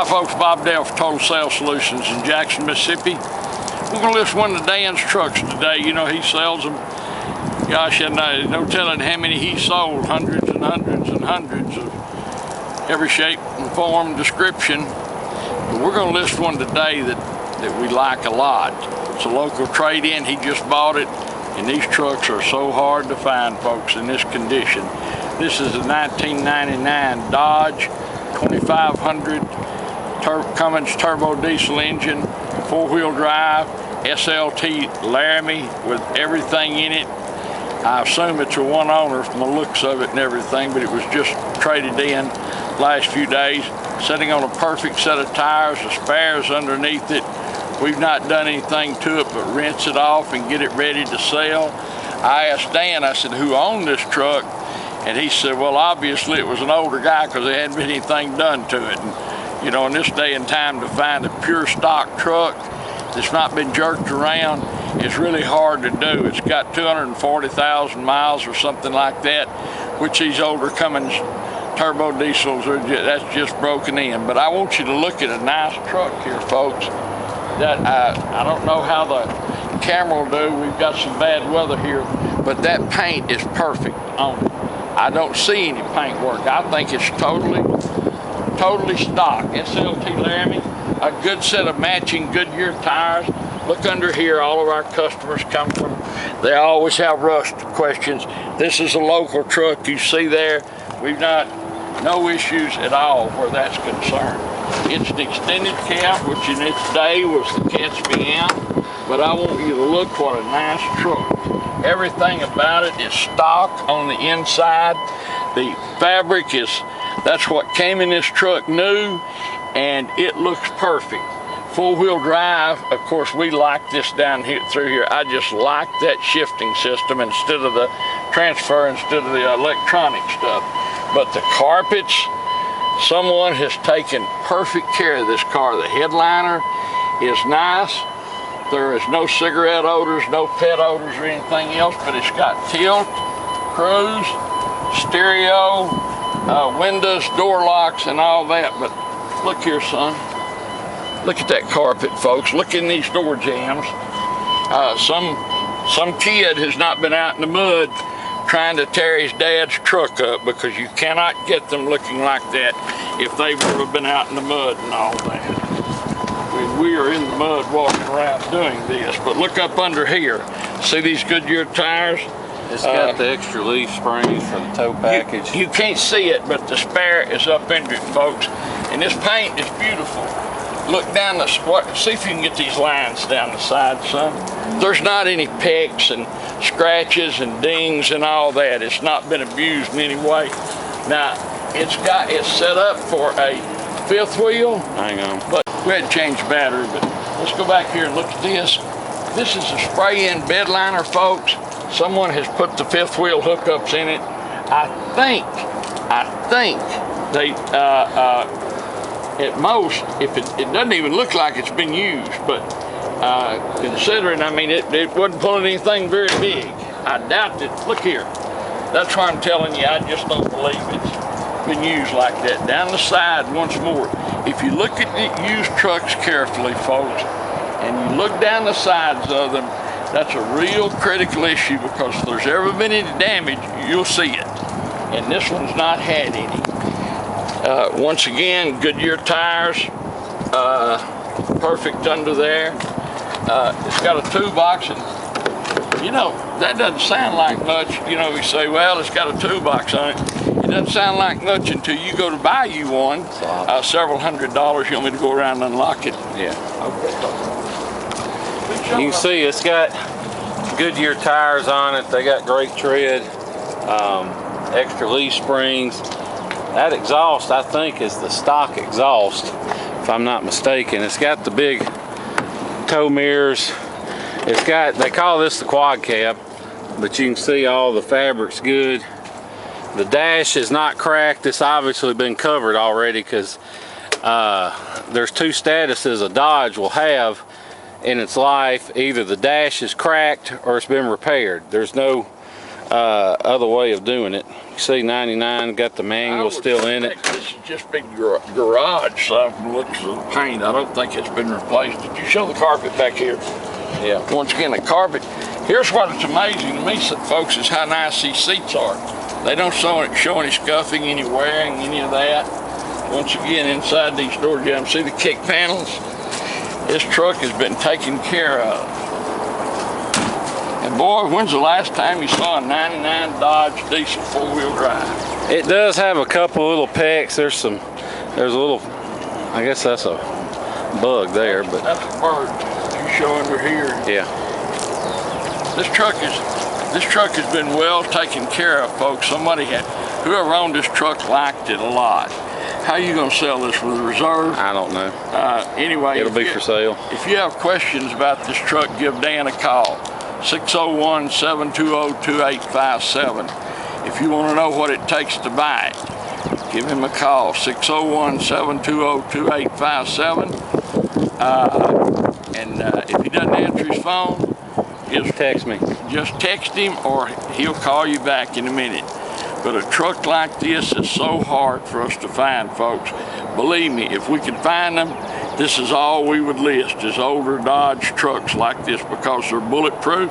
folks, Bob Dale for Total Sales Solutions in Jackson, Mississippi. We're going to list one of Dan's trucks today. You know, he sells them. Gosh, and no telling how many he sold. Hundreds and hundreds and hundreds of every shape and form, description. But we're going to list one today that we like a lot. It's a local trade-in. He just bought it. And these trucks are so hard to find, folks, in this condition. This is a 1999 Dodge 2500 Cummins turbo diesel engine, 4-wheel drive, SLT Laramie with everything in it. I assume it's a one owner from the looks of it and everything, but it was just traded in last few days. Sitting on a perfect set of tires, the spares underneath it. We've not done anything to it but rinse it off and get it ready to sell. I asked Dan, I said, who owned this truck? And he said, well, obviously it was an older guy because there hadn't been anything done to it. And, you know, in this day and time to find a pure stock truck that's not been jerked around is really hard to do. It's got 240,000 miles or something like that, which these older Cummins turbo diesels are that's just broken in. But I want you to look at a nice truck here, folks. That I don't know how the camera will do. We've got some bad weather here, but that paint is perfect on it. I don't see any paint work. I think it's totally stock. SLT Laramie, a good set of matching Goodyear tires. Look under here, all of our customers come from, they always have rust questions. This is a local truck you see there. We've no issues at all where that's concerned. It's an extended cab, which in its day was the catch me out, but I want you to look what a nice truck. Everything about it is stock on the inside. The fabric is, that's what came in this truck new, and it looks perfect. 4-wheel drive, of course, we like this down here through here. I just like that shifting system instead of the transfer, instead of the electronic stuff. But the carpets, someone has taken perfect care of this car. The headliner is nice. There is no cigarette odors, no pet odors or anything else, but it's got tilt, cruise, stereo, windows, door locks, and all that. But look here, son. Look at that carpet, folks. Look in these door jams. Some kid has not been out in the mud trying to tear his dad's truck up, because you cannot get them looking like that if they've ever been out in the mud and all that. We are in the mud walking around doing this, but look up under here. See these Goodyear tires? It's got the extra leaf springs for the tow package. You can't see it, but the spare is up under it, folks. And this paint is beautiful. Look down the, see if you can get these lines down the side, son. There's not any pecks and scratches and dings and all that. It's not been abused in any way. Now, it's set up for a fifth wheel. Hang on. But we had to change the battery, but let's go back here and look at this. This is a spray-in bed liner, folks. Someone has put the fifth wheel hookups in it. I think they, at most, if it doesn't even look like it's been used, but considering, I mean, it wasn't pulling anything very big. I doubt that. Look here. That's why I'm telling you, I just don't believe it's been used like that. Down the side, once more, if you look at the used trucks carefully, folks, and you look down the sides of them, that's a real critical issue, because if there's ever been any damage, you'll see it. And this one's not had any. Once again, Goodyear tires, perfect under there. It's got a toolbox, and you know, that doesn't sound like much. You know, we say, well, it's got a toolbox on it. It doesn't sound like much until you go to buy you one. Several $100s. You want me to go around and unlock it? Yeah. Okay. You can see it's got Goodyear tires on it. They got great tread, extra leaf springs. That exhaust, I think, is the stock exhaust, if I'm not mistaken. It's got the big tow mirrors. It's got, they call this the quad cab, but you can see all the fabric's good. The dash is not cracked. It's obviously been covered already, because there's two statuses a Dodge will have in its life. Either the dash is cracked or it's been repaired. There's no other way of doing it. You see 99 got the manual still in it. This is just big garage, so looks at the paint. I don't think it's been replaced. Did you show the carpet back here? Yeah. Once again, the carpet. Here's what's amazing to me, folks, is how nice these seats are. They don't show any scuffing, any wearing, any of that. Once again, inside these doors, you can see the kick panels. This truck has been taken care of. And boy, when's the last time you saw a 99 Dodge diesel four-wheel drive? It does have a couple little pecks. There's a little, I guess that's a bug there, but that's a bird. You show under here. Yeah. This truck has been well taken care of, folks. Whoever owned this truck liked it a lot. How are you going to sell this with a reserve? I don't know. Anyway, it'll be for sale. If you have questions about this truck, give Dan a call. 601-720-2857. If you want to know what it takes to buy it, give him a call. 601-720-2857. If he doesn't answer his phone, just text me. Just text him, or he'll call you back in a minute. But a truck like this is so hard for us to find, folks. Believe me, if we could find them, this is all we would list, is older Dodge trucks like this, because they're bulletproof.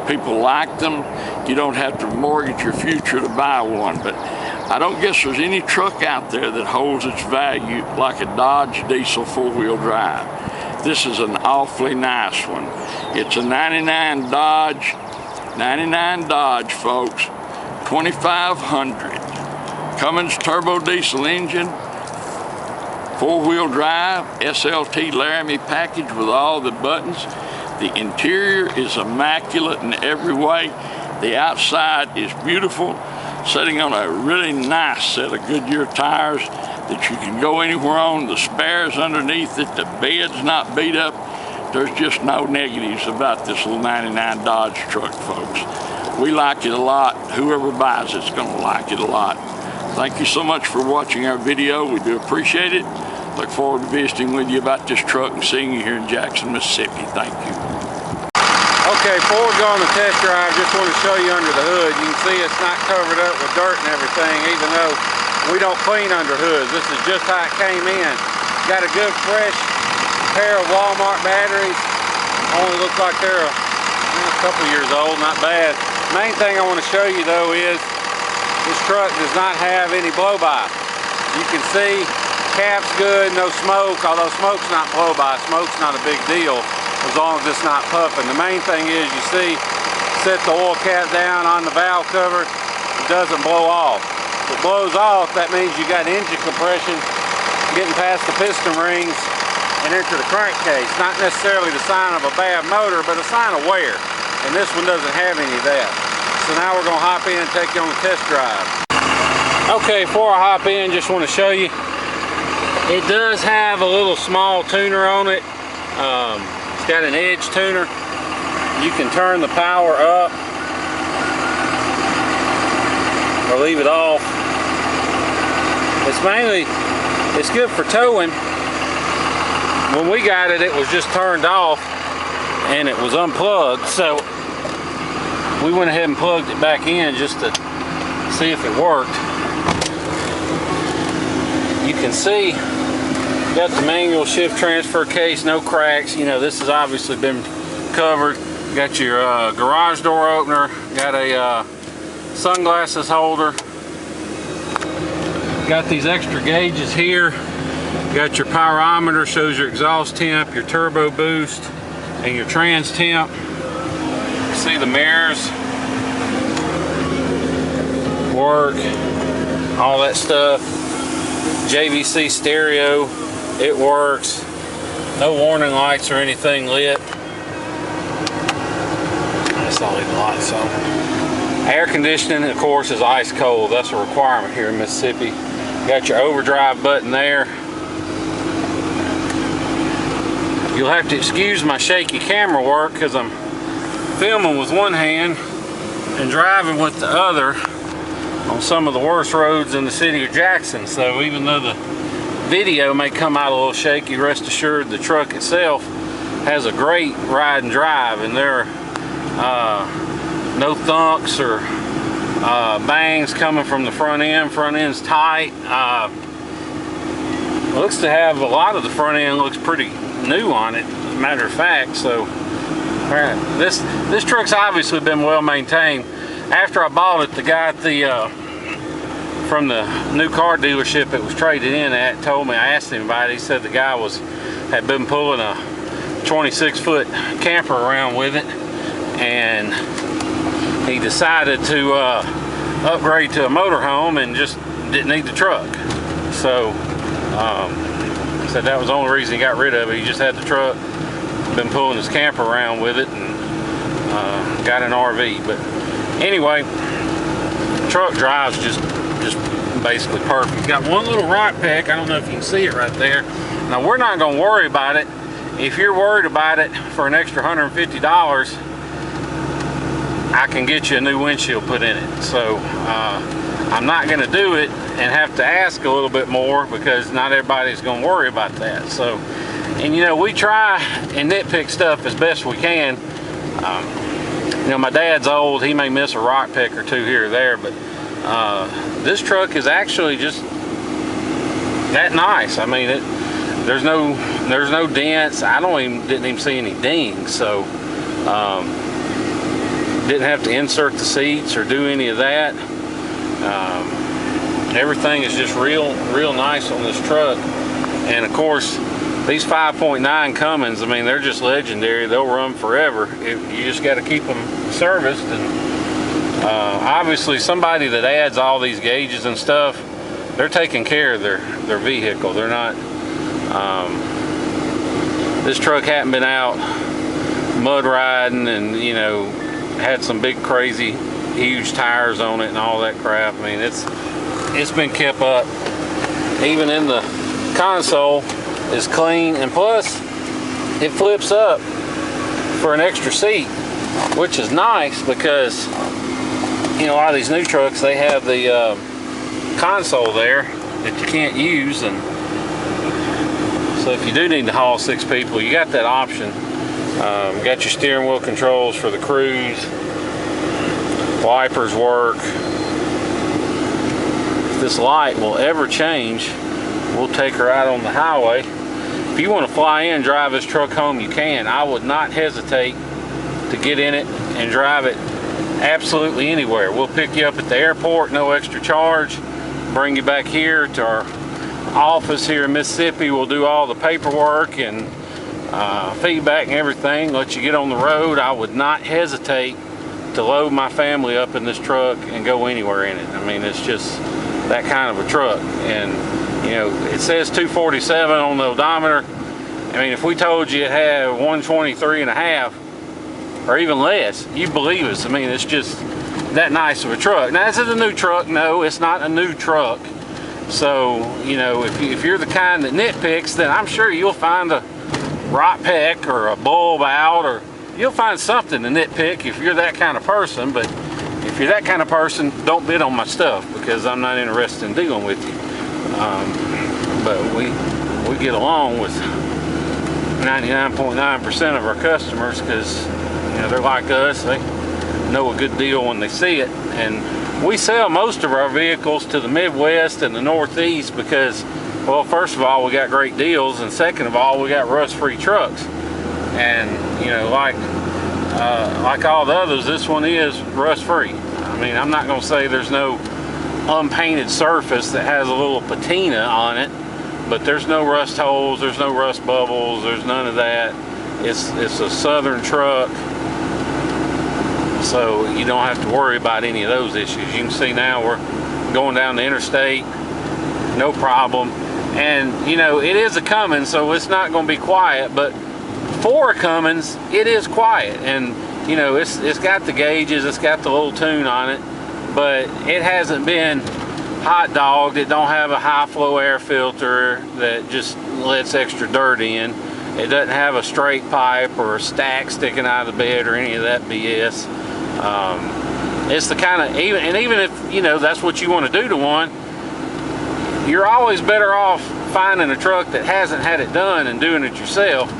People like them. You don't have to mortgage your future to buy one. But I don't guess there's any truck out there that holds its value like a Dodge diesel four-wheel drive. This is an awfully nice one. It's a 99 Dodge, folks, 2500. Cummins turbo diesel engine, four-wheel drive, SLT Laramie package with all the buttons. The interior is immaculate in every way. The outside is beautiful, sitting on a really nice set of Goodyear tires that you can go anywhere on. The spares underneath it, the bed's not beat up. There's just no negatives about this little 99 Dodge truck, folks. We like it a lot. Whoever buys it's gonna like it a lot. Thank you so much for watching our video. We do appreciate it. Look forward to visiting with you about this truck and seeing you here in Jackson, Mississippi. Thank you. Okay, before we go on the test drive, just want to show you under the hood. You can see it's not covered up with dirt and everything, even though we don't clean under hoods. This is just how it came in. Got a good fresh pair of Walmart batteries. Only look like they're a couple years old, not bad. Main thing I want to show you though is this truck does not have any blow-by. You can see cap's good, no smoke, although smoke's not blow-by. Smoke's not a big deal as long as it's not puffing. The main thing is, you see, set the oil cap down on the valve cover, it doesn't blow off. If it blows off, that means you got engine compression getting past the piston rings and into the crankcase. Not necessarily the sign of a bad motor, but a sign of wear. And this one doesn't have any of that. So now we're gonna hop in and take you on a test drive. Okay, before I hop in, just want to show you, it does have a little small tuner on it. It's got an edge tuner. You can turn the power up or leave it off. It's good for towing. When we got it, it was just turned off and it was unplugged. So we went ahead and plugged it back in just to see if it worked. You can see, got the manual shift transfer case, no cracks. You know, this has obviously been covered. Got your garage door opener, got a sunglasses holder. Got these extra gauges here. Got your pyrometer, shows your exhaust temp, your turbo boost, and your trans temp. You see the mirrors work, all that stuff. JVC stereo, it works. No warning lights or anything lit. I'll leave the lights on. Air conditioning, of course, is ice cold. That's a requirement here in Mississippi. Got your overdrive button there. You'll have to excuse my shaky camera work because I'm filming with one hand and driving with the other on some of the worst roads in the city of Jackson. So even though the video may come out a little shaky, rest assured the truck itself has a great ride and drive, and they're no thunks or bangs coming from the front end. Front end's tight. Looks to have a lot of the front end looks pretty new on it, matter of fact. So this truck's obviously been well maintained. After I bought it, the guy at the from the new car dealership it was traded in at told me, I asked him about it, he said the guy had been pulling a 26-foot camper around with it, and he decided to upgrade to a motorhome and just didn't need the truck. So said that was the only reason he got rid of it. He just had the truck, been pulling his camper around with it, and got an RV. But anyway, truck drives just basically perfect. Got one little rock peck. I don't know if you can see it right there. Now we're not going to worry about it. If you're worried about it, for an extra $150, I can get you a new windshield put in it. So I'm not going to do it and have to ask a little bit more, because not everybody's going to worry about that. So, and you know, we try and nitpick stuff as best we can. You know, my dad's old. He may miss a rock peck or two here or there, but this truck is actually just that nice. I mean, there's no dents. I didn't even see any dings. So didn't have to insert the seats or do any of that. Everything is just real nice on this truck. And of course, these 5.9 Cummins, I mean, they're just legendary. They'll run forever. You just got to keep them serviced. And obviously, somebody that adds all these gauges and stuff, they're taking care of their vehicle. They're not. This truck hadn't been out mud riding and, you know, had some big crazy huge tires on it and all that crap. I mean, it's been kept up. Even in the console is clean, and plus it flips up for an extra seat, which is nice, because you know, a lot of these new trucks, they have the console there that you can't use, and so if you do need to haul 6 people, you got that option. Got your steering wheel controls for the cruise. Wipers work. If this light will ever change, we'll take her out on the highway. If you want to fly in, drive this truck home, you can. I would not hesitate to get in it and drive it absolutely anywhere. We'll pick you up at the airport, no extra charge. Bring you back here to our office here in Mississippi. We'll do all the paperwork and feedback and everything, let you get on the road. I would not hesitate to load my family up in this truck and go anywhere in it. I mean, it's just that kind of a truck. And you know, it says 247 on the odometer. I mean, if we told you it had 123.5 or even less, you believe us. I mean, it's just that nice of a truck. Now, is it a new truck? No, it's not a new truck. So, you know, if you're the kind that nitpicks, then I'm sure you'll find a rock peck or a bulb out, or you'll find something to nitpick if you're that kind of person. But if you're that kind of person, don't bid on my stuff, because I'm not interested in dealing with you. But we get along with 99.9% of our customers, because you know, they're like us. They know a good deal when they see it. And we sell most of our vehicles to the Midwest and the Northeast because, well, first of all, we got great deals, and second of all, we got rust-free trucks. And you know, like all the others, this one is rust-free. I mean, I'm not going to say there's no unpainted surface that has a little patina on it, but there's no rust holes, there's no rust bubbles, there's none of that. It's a Southern truck, so you don't have to worry about any of those issues. You can see now we're going down the interstate, no problem. And you know, it is a Cummins, so it's not going to be quiet, but for a Cummins, it is quiet. And you know, it's got the gauges, it's got the little tune on it, but it hasn't been hot dogged. It don't have a high flow air filter that just lets extra dirt in. It doesn't have a straight pipe or a stack sticking out of the bed or any of that BS. It's the kind of, even if you know that's what you want to do to one, you're always better off finding a truck that hasn't had it done and doing it yourself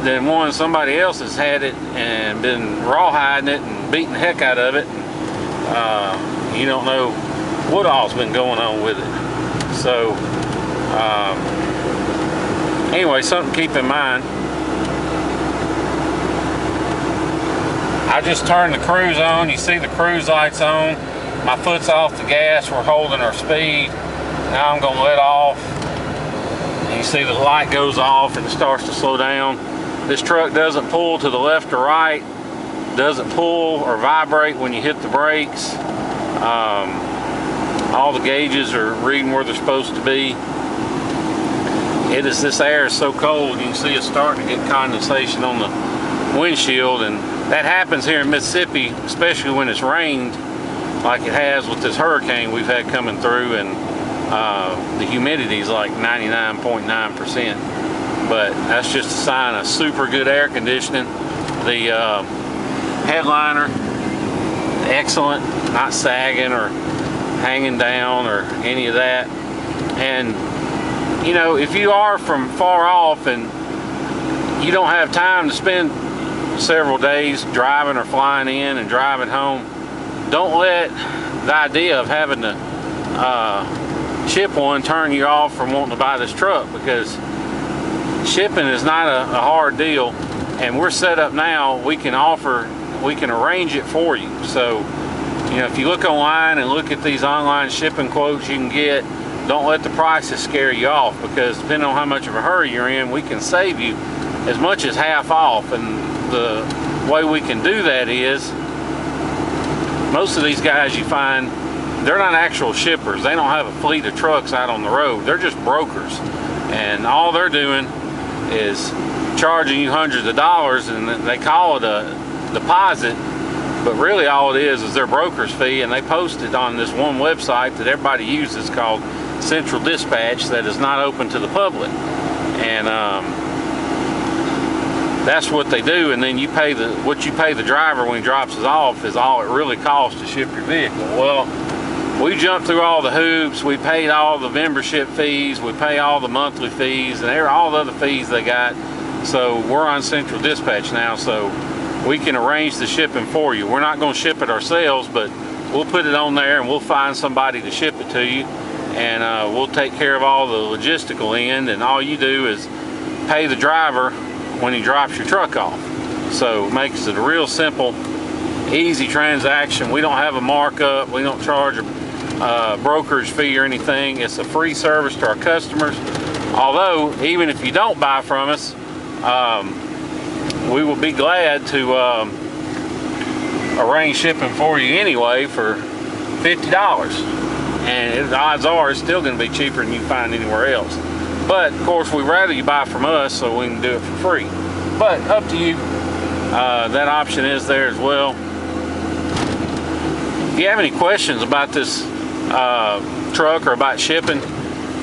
than one somebody else has had it and been rawhiding it and beating the heck out of it. You don't know what all's been going on with it. So anyway, something to keep in mind. I just turned the cruise on. You see the cruise lights on. My foot's off the gas. We're holding our speed. Now I'm going to let off. And you see the light goes off and it starts to slow down. This truck doesn't pull to the left or right. Doesn't pull or vibrate when you hit the brakes. All the gauges are reading where they're supposed to be. This air is so cold, you can see it's starting to get condensation on the windshield, and that happens here in Mississippi, especially when it's rained like it has with this hurricane we've had coming through, and the humidity is like 99.9%. But that's just a sign of super good air conditioning. The headliner, excellent, not sagging or hanging down or any of that. And you know, if you are from far off and you don't have time to spend several days driving or flying in and driving home, don't let the idea of having to ship one turn you off from wanting to buy this truck, because shipping is not a hard deal, and we're set up now. We can arrange it for you. So you know, if you look online and look at these online shipping quotes you can get, don't let the prices scare you off, because depending on how much of a hurry you're in, we can save you as much as half off. And the way we can do that is, most of these guys you find, they're not actual shippers. They don't have a fleet of trucks out on the road. They're just brokers, and all they're doing is charging you hundreds of dollars, and they call it a deposit, but really all it is their broker's fee, and they post it on this one website that everybody uses called Central Dispatch, that is not open to the public. And that's what they do, and then you pay what you pay the driver when he drops us off is all it really costs to ship your vehicle. Well, we jumped through all the hoops. We paid all the membership fees, we pay all the monthly fees, and all the other fees they got. So we're on Central Dispatch now, so we can arrange the shipping for you. We're not going to ship it ourselves, but we'll put it on there and we'll find somebody to ship it to you, and we'll take care of all the logistical end, and all you do is pay the driver when he drops your truck off. So it makes it a real simple, easy transaction. We don't have a markup. We don't charge a brokerage fee or anything. It's a free service to our customers. Although, even if you don't buy from us, we will be glad to arrange shipping for you anyway for $50. And the odds are it's still going to be cheaper than you find anywhere else. But of course, we'd rather you buy from us so we can do it for free. But up to you. That option is there as well. If you have any questions about this truck or about shipping,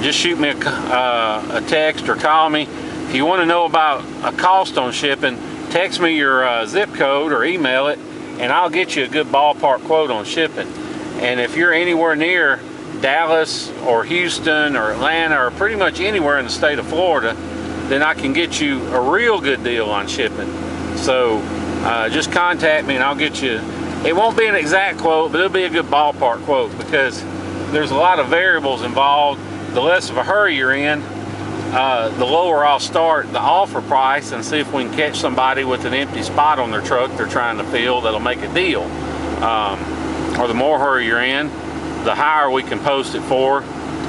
just shoot me a text or call me. If you want to know about a cost on shipping, text me your zip code or email it, and I'll get you a good ballpark quote on shipping. And if you're anywhere near Dallas or Houston or Atlanta or pretty much anywhere in the state of Florida, then I can get you a real good deal on shipping. So just contact me and I'll get you, it won't be an exact quote, but it'll be a good ballpark quote, because there's a lot of variables involved. The less of a hurry you're in, the lower I'll start the offer price and see if we can catch somebody with an empty spot on their truck they're trying to fill that'll make a deal. Or the more hurry you're in, the higher we can post it for,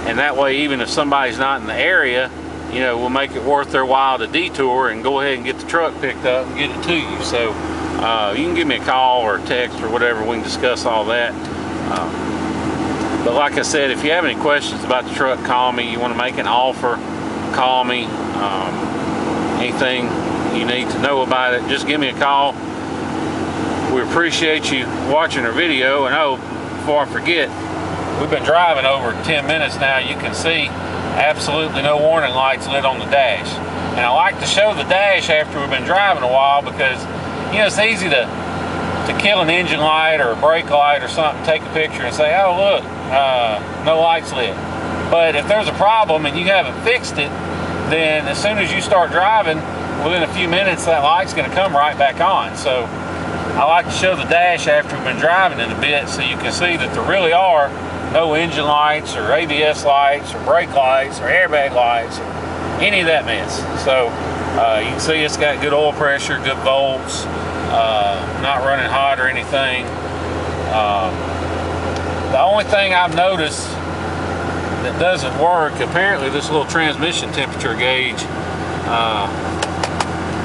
and that way even if somebody's not in the area, you know, we'll make it worth their while to detour and go ahead and get the truck picked up and get it to you. So you can give me a call or a text or whatever, we can discuss all that. But like I said, if you have any questions about the truck, call me. You want to make an offer, call me. Anything you need to know about it, just give me a call. We appreciate you watching our video. And oh, before I forget, we've been driving over 10 minutes now. You can see absolutely no warning lights lit on the dash. And I like to show the dash after we've been driving a while, because you know, it's easy to kill an engine light or a brake light or something, take a picture and say, oh look, no lights lit. But if there's a problem and you haven't fixed it, then as soon as you start driving, within a few minutes that light's going to come right back on. So I like to show the dash after we've been driving it a bit so you can see that there really are no engine lights or ABS lights or brake lights or airbag lights or any of that mess. So you can see it's got good oil pressure, good volts, not running hot or anything. The only thing I've noticed that doesn't work, apparently this little transmission temperature gauge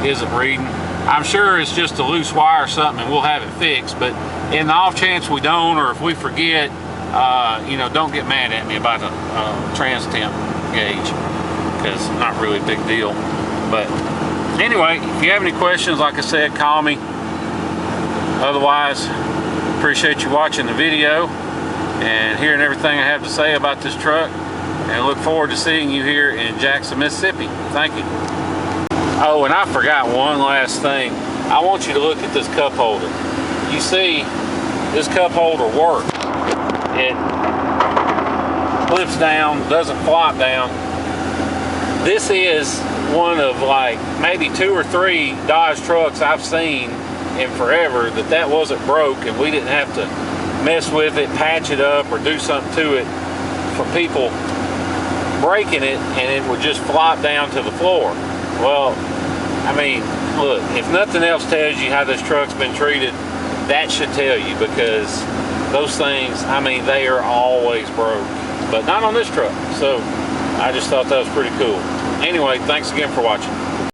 isn't reading. I'm sure it's just a loose wire or something and we'll have it fixed, but in the off chance we don't, or if we forget, you know, don't get mad at me about the trans temp gauge, because it's not really a big deal. But anyway, if you have any questions, like I said, call me. Otherwise, appreciate you watching the video and hearing everything I have to say about this truck, and look forward to seeing you here in Jackson, Mississippi. Thank you. Oh, and I forgot one last thing. I want you to look at this cup holder. You see, this cup holder works. It flips down, doesn't flop down. This is one of like maybe 2 or 3 Dodge trucks I've seen in forever that wasn't broke and we didn't have to mess with it, patch it up, or do something to it for people breaking it, and it would just flop down to the floor. Well, I mean, look, if nothing else tells you how this truck's been treated, that should tell you, because those things, I mean, they are always broke, but not on this truck. So I just thought that was pretty cool. Anyway, thanks again for watching.